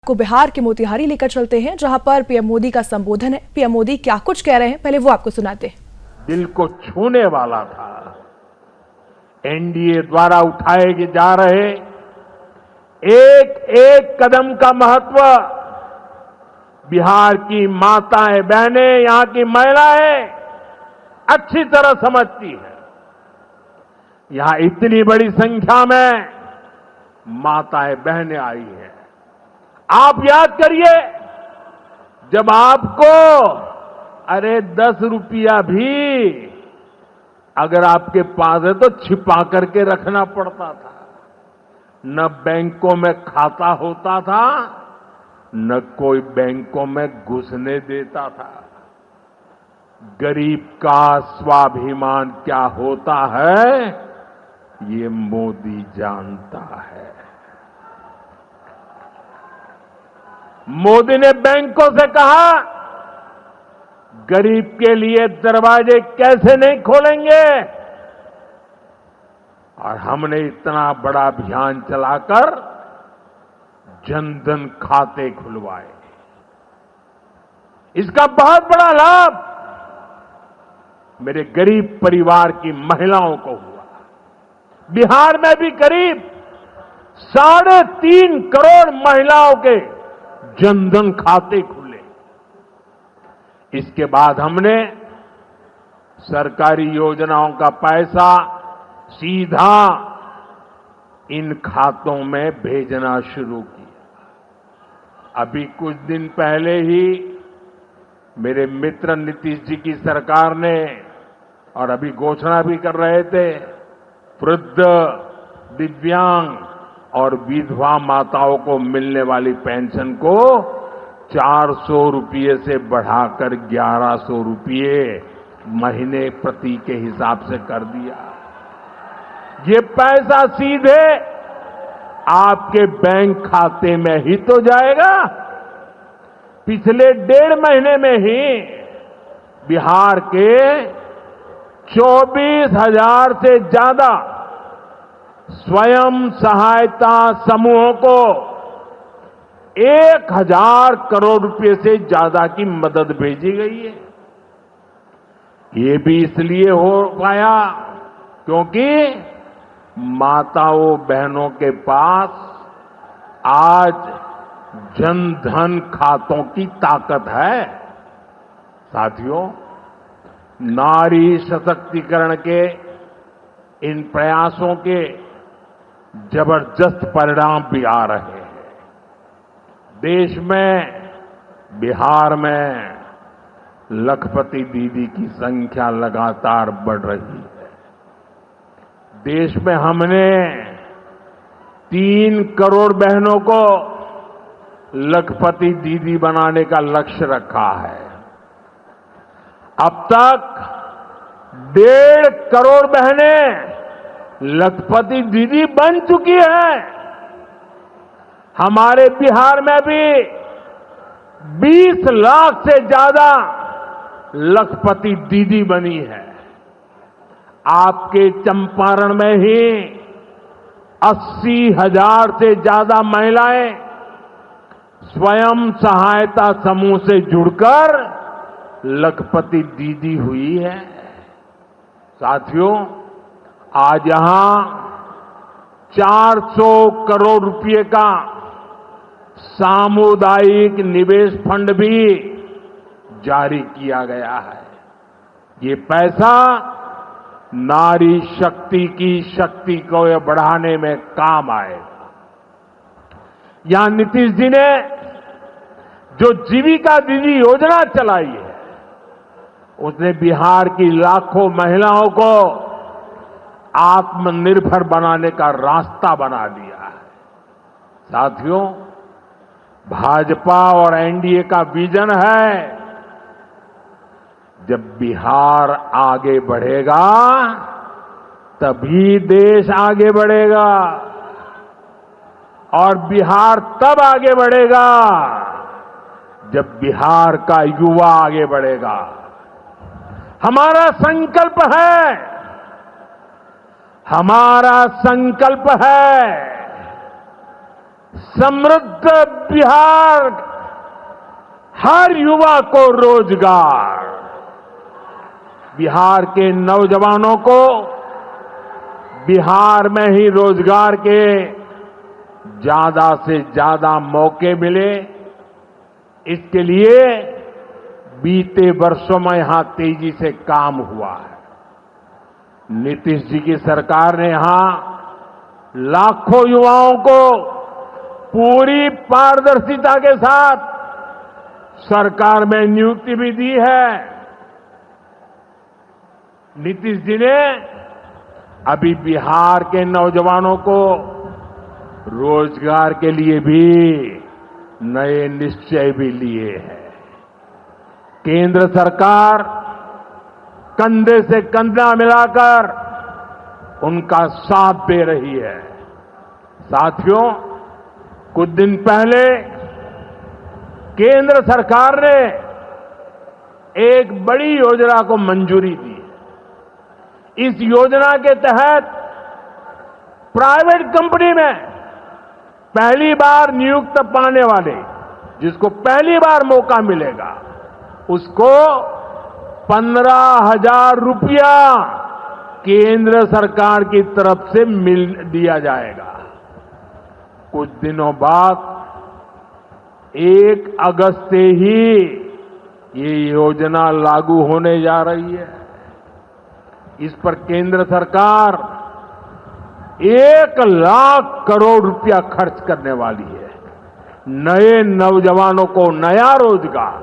को बिहार के मोतिहारी लेकर चलते हैं, जहां पर पीएम मोदी का संबोधन है। पीएम मोदी क्या कुछ कह रहे हैं, पहले वो आपको सुनाते हैं। दिल को छूने वाला था। एनडीए द्वारा उठाए जा रहे एक एक कदम का महत्व बिहार की माताएं बहनें, यहां की महिलाएं अच्छी तरह समझती है। यहां इतनी बड़ी संख्या में माताएं बहनें आई हैं। आप याद करिए, जब आपको 10 रुपया भी अगर आपके पास है तो छिपा करके रखना पड़ता था। न बैंकों में खाता होता था, न कोई बैंकों में घुसने देता था। गरीब का स्वाभिमान क्या होता है, ये मोदी जानता है। मोदी ने बैंकों से कहा, गरीब के लिए दरवाजे कैसे नहीं खोलेंगे, और हमने इतना बड़ा अभियान चलाकर जनधन खाते खुलवाए। इसका बहुत बड़ा लाभ मेरे गरीब परिवार की महिलाओं को हुआ। बिहार में भी करीब 3.5 करोड़ महिलाओं के जनधन खाते खुले। इसके बाद हमने सरकारी योजनाओं का पैसा सीधा इन खातों में भेजना शुरू किया। अभी कुछ दिन पहले ही मेरे मित्र नीतीश जी की सरकार ने, और अभी घोषणा भी कर रहे थे, वृद्ध, दिव्यांग और विधवा माताओं को मिलने वाली पेंशन को 400 रुपये से बढ़ाकर 1100 रुपये महीने प्रति के हिसाब से कर दिया। ये पैसा सीधे आपके बैंक खाते में ही तो जाएगा। पिछले 1.5 महीने में ही बिहार के 24,000 से ज्यादा स्वयं सहायता समूहों को 1,000 करोड़ रुपए से ज्यादा की मदद भेजी गई है। ये भी इसलिए हो पाया क्योंकि माताओं बहनों के पास आज जनधन खातों की ताकत है। साथियों, नारी सशक्तिकरण के इन प्रयासों के जबरदस्त परिणाम भी आ रहे हैं। देश में, बिहार में लखपति दीदी की संख्या लगातार बढ़ रही है। देश में हमने 3 करोड़ बहनों को लखपति दीदी बनाने का लक्ष्य रखा है। अब तक 1.5 करोड़ बहनें लखपति दीदी बन चुकी है। हमारे बिहार में भी 20 लाख से ज्यादा लखपति दीदी बनी है। आपके चंपारण में ही 80,000 से ज्यादा महिलाएं स्वयं सहायता समूह से जुड़कर लखपति दीदी हुई है। साथियों, आज यहां 400 करोड़ रुपए का सामुदायिक निवेश फंड भी जारी किया गया है। ये पैसा नारी शक्ति की शक्ति को बढ़ाने में काम आएगा। यहां नीतीश जी ने जो जीविका दीदी योजना चलाई है, उसने बिहार की लाखों महिलाओं को आत्मनिर्भर बनाने का रास्ता बना दिया है। साथियों, भाजपा और एनडीए का विजन है, जब बिहार आगे बढ़ेगा तभी देश आगे बढ़ेगा, और बिहार तब आगे बढ़ेगा जब बिहार का युवा आगे बढ़ेगा। हमारा संकल्प है, हमारा संकल्प है समृद्ध बिहार, हर युवा को रोजगार, बिहार के नौजवानों को बिहार में ही रोजगार के ज्यादा से ज्यादा मौके मिले, इसके लिए बीते वर्षों में यहां तेजी से काम हुआ है। नीतीश जी की सरकार ने यहां लाखों युवाओं को पूरी पारदर्शिता के साथ सरकार में नियुक्ति भी दी है। नीतीश जी ने अभी बिहार के नौजवानों को रोजगार के लिए भी नए निश्चय भी लिए हैं। केंद्र सरकार कंधे से कंधा मिलाकर उनका साथ दे रही है। साथियों, कुछ दिन पहले केंद्र सरकार ने एक बड़ी योजना को मंजूरी दी। इस योजना के तहत प्राइवेट कंपनी में पहली बार नियुक्त पाने वाले, जिसको पहली बार मौका मिलेगा, उसको 15,000 रुपया केंद्र सरकार की तरफ से दिया जाएगा। कुछ दिनों बाद 1 अगस्त से ही ये योजना लागू होने जा रही है। इस पर केंद्र सरकार 1 लाख करोड़ रुपया खर्च करने वाली है। नए नौजवानों को नया रोजगार,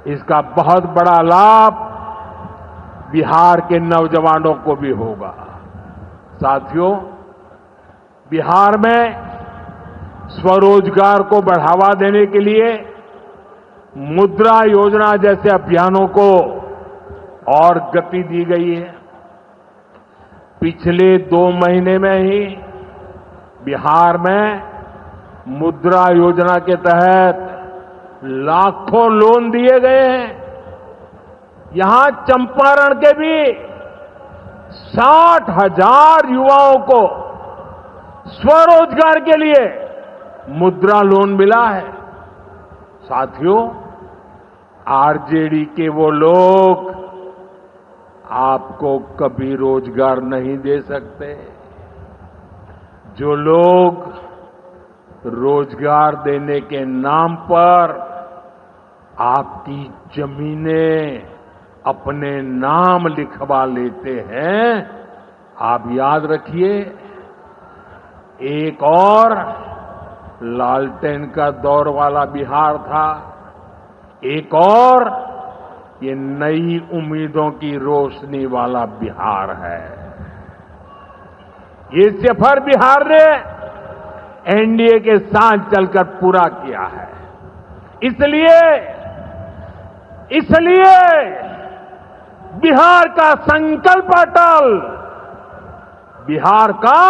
इसका बहुत बड़ा लाभ बिहार के नौजवानों को भी होगा। साथियों, बिहार में स्वरोजगार को बढ़ावा देने के लिए मुद्रा योजना जैसे अभियानों को और गति दी गई है। पिछले 2 महीने में ही बिहार में मुद्रा योजना के तहत लाखों लोन दिए गए हैं। यहां चंपारण के भी 60,000 युवाओं को स्वरोजगार के लिए मुद्रा लोन मिला है। साथियों, आरजेडी के वो लोग आपको कभी रोजगार नहीं दे सकते। जो लोग रोजगार देने के नाम पर आपकी जमीनें अपने नाम लिखवा लेते हैं, आप याद रखिए, एक और लालटेन का दौर वाला बिहार था, एक और ये नई उम्मीदों की रोशनी वाला बिहार है। ये सफर बिहार ने एनडीए के साथ चलकर पूरा किया है। इसलिए बिहार का संकल्प अटल, बिहार का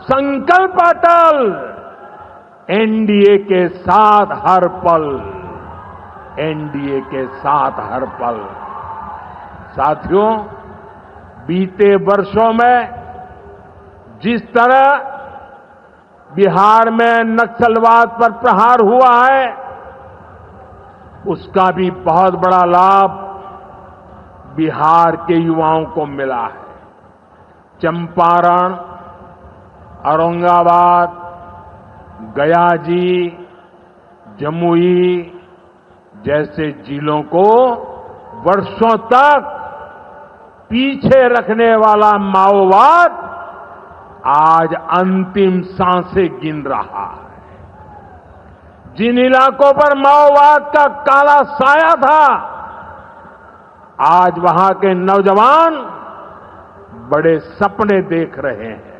संकल्प अटल, एनडीए के साथ हर पल, एनडीए के साथ हर पल। साथियों, बीते वर्षों में जिस तरह बिहार में नक्सलवाद पर प्रहार हुआ है, उसका भी बहुत बड़ा लाभ बिहार के युवाओं को मिला है। चंपारण, औरंगाबाद, गया जी, जमुई जैसे जिलों को वर्षों तक पीछे रखने वाला माओवाद आज अंतिम सांसें गिन रहा है। जिन इलाकों पर माओवाद का काला साया था, आज वहां के नौजवान बड़े सपने देख रहे हैं।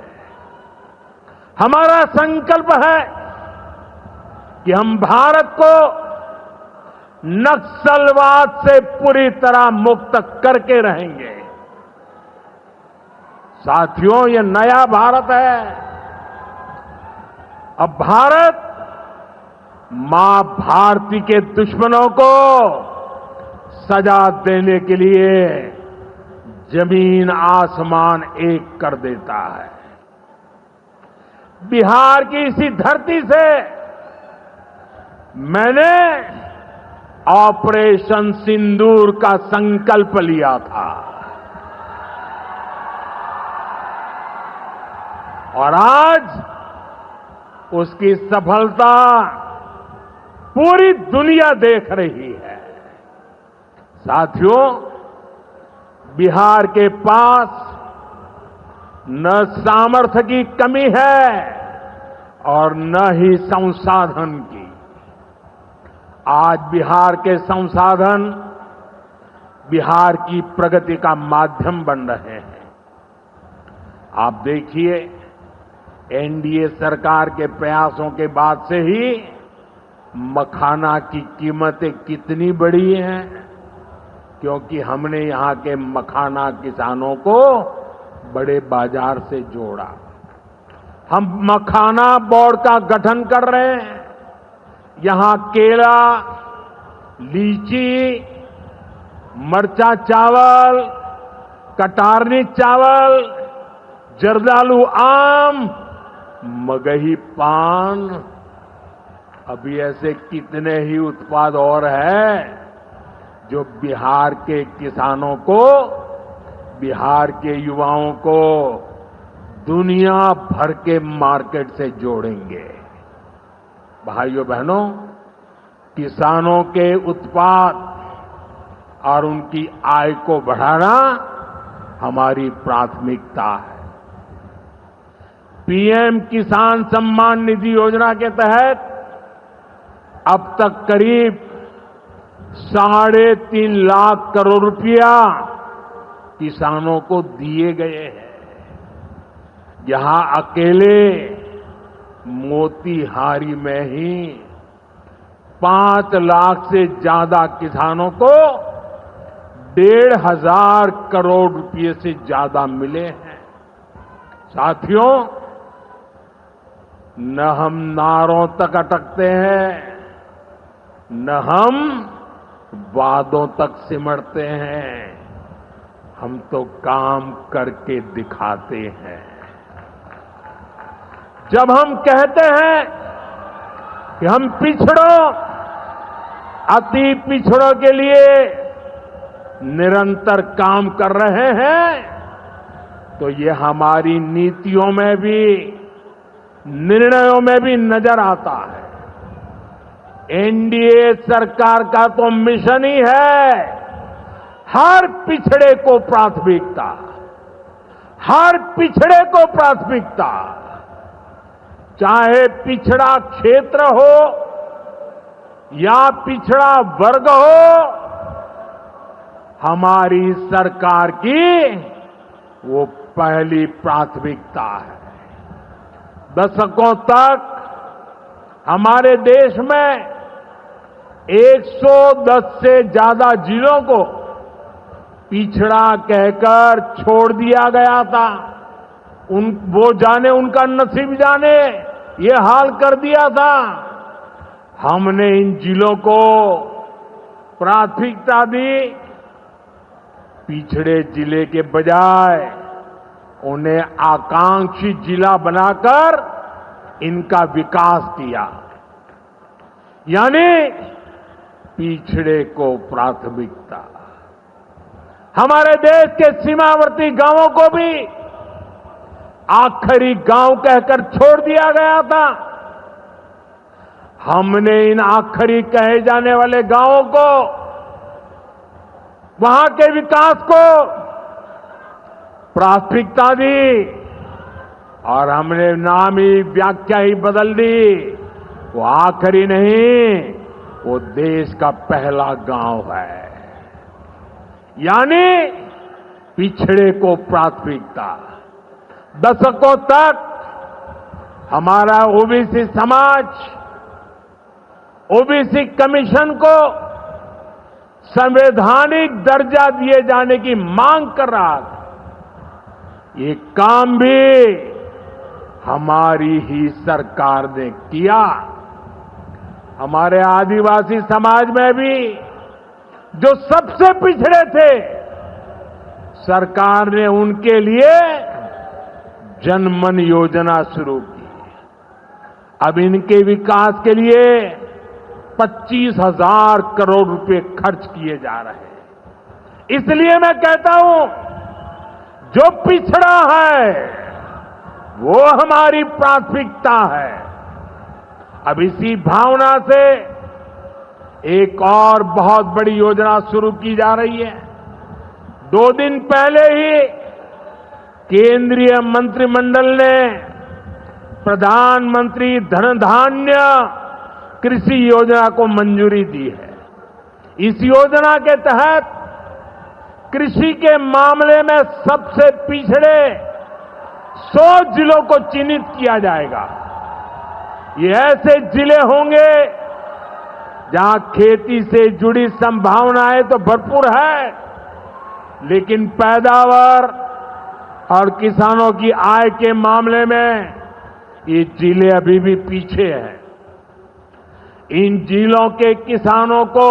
हमारा संकल्प है कि हम भारत को नक्सलवाद से पूरी तरह मुक्त करके रहेंगे। साथियों, ये नया भारत है। अब भारत मां भारती के दुश्मनों को सजा देने के लिए जमीन आसमान एक कर देता है। बिहार की इसी धरती से मैंने ऑपरेशन सिंदूर का संकल्प लिया था और आज उसकी सफलता पूरी दुनिया देख रही है। साथियों, बिहार के पास न सामर्थ्य की कमी है और न ही संसाधन की। आज बिहार के संसाधन बिहार की प्रगति का माध्यम बन रहे हैं। आप देखिए, एनडीए सरकार के प्रयासों के बाद से ही मखाना की कीमतें कितनी बढ़ी हैं, क्योंकि हमने यहां के मखाना किसानों को बड़े बाजार से जोड़ा। हम मखाना बोर्ड का गठन कर रहे हैं। यहां केला, लीची, मरचा चावल, कटारनी चावल, जर्दालू आम, मगही पान, अभी ऐसे कितने ही उत्पाद और हैं जो बिहार के किसानों को, बिहार के युवाओं को दुनिया भर के मार्केट से जोड़ेंगे। भाइयों बहनों, किसानों के उत्पाद और उनकी आय को बढ़ाना हमारी प्राथमिकता है। पीएम किसान सम्मान निधि योजना के तहत अब तक करीब 3.5 लाख करोड़ रुपया किसानों को दिए गए हैं। यहां अकेले मोतीहारी में ही 5 लाख से ज्यादा किसानों को 1,500 करोड़ रुपए से ज्यादा मिले हैं। साथियों, न हम नारों तक अटकते हैं, न हम वादों तक सिमटते हैं, हम तो काम करके दिखाते हैं। जब हम कहते हैं कि हम पिछड़ों, अति पिछड़ों के लिए निरंतर काम कर रहे हैं, तो ये हमारी नीतियों में भी, निर्णयों में भी नजर आता है। एनडीए सरकार का तो मिशन ही है हर पिछड़े को प्राथमिकता, हर पिछड़े को प्राथमिकता, चाहे पिछड़ा क्षेत्र हो या पिछड़ा वर्ग हो, हमारी सरकार की वो पहली प्राथमिकता है। दशकों तक हमारे देश में 110 से ज्यादा जिलों को पिछड़ा कहकर छोड़ दिया गया था। वो जाने, उनका नसीब जाने, ये हाल कर दिया था। हमने इन जिलों को प्राथमिकता दी। पिछड़े जिले के बजाय उन्हें आकांक्षी जिला बनाकर इनका विकास किया, यानी पिछड़े को प्राथमिकता। हमारे देश के सीमावर्ती गांवों को भी आखिरी गांव कहकर छोड़ दिया गया था। हमने इन आखिरी कहे जाने वाले गांवों को, वहां के विकास को प्राथमिकता दी और हमने नाम ही, व्याख्या ही बदल दी। वो आखिरी नहीं, वो देश का पहला गांव है, यानी पिछड़े को प्राथमिकता। दशकों तक हमारा ओबीसी समाज ओबीसी कमीशन को संवैधानिक दर्जा दिए जाने की मांग कर रहा था। ये काम भी हमारी ही सरकार ने किया। हमारे आदिवासी समाज में भी, जो सबसे पिछड़े थे, सरकार ने उनके लिए जनमन योजना शुरू की। अब इनके विकास के लिए 25,000 करोड़ रुपए खर्च किए जा रहे हैं। इसलिए मैं कहता हूं, जो पिछड़ा है वो हमारी प्राथमिकता है। अब इसी भावना से एक और बहुत बड़ी योजना शुरू की जा रही है। 2 दिन पहले ही केंद्रीय मंत्रिमंडल ने प्रधानमंत्री धन धान्य कृषि योजना को मंजूरी दी है। इस योजना के तहत कृषि के मामले में सबसे पिछड़े 100 जिलों को चिन्हित किया जाएगा। ये ऐसे जिले होंगे जहां खेती से जुड़ी संभावनाएं तो भरपूर है, लेकिन पैदावार और किसानों की आय के मामले में ये जिले अभी भी पीछे हैं। इन जिलों के किसानों को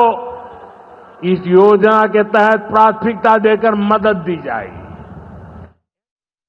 इस योजना के तहत प्राथमिकता देकर मदद दी जाएगी।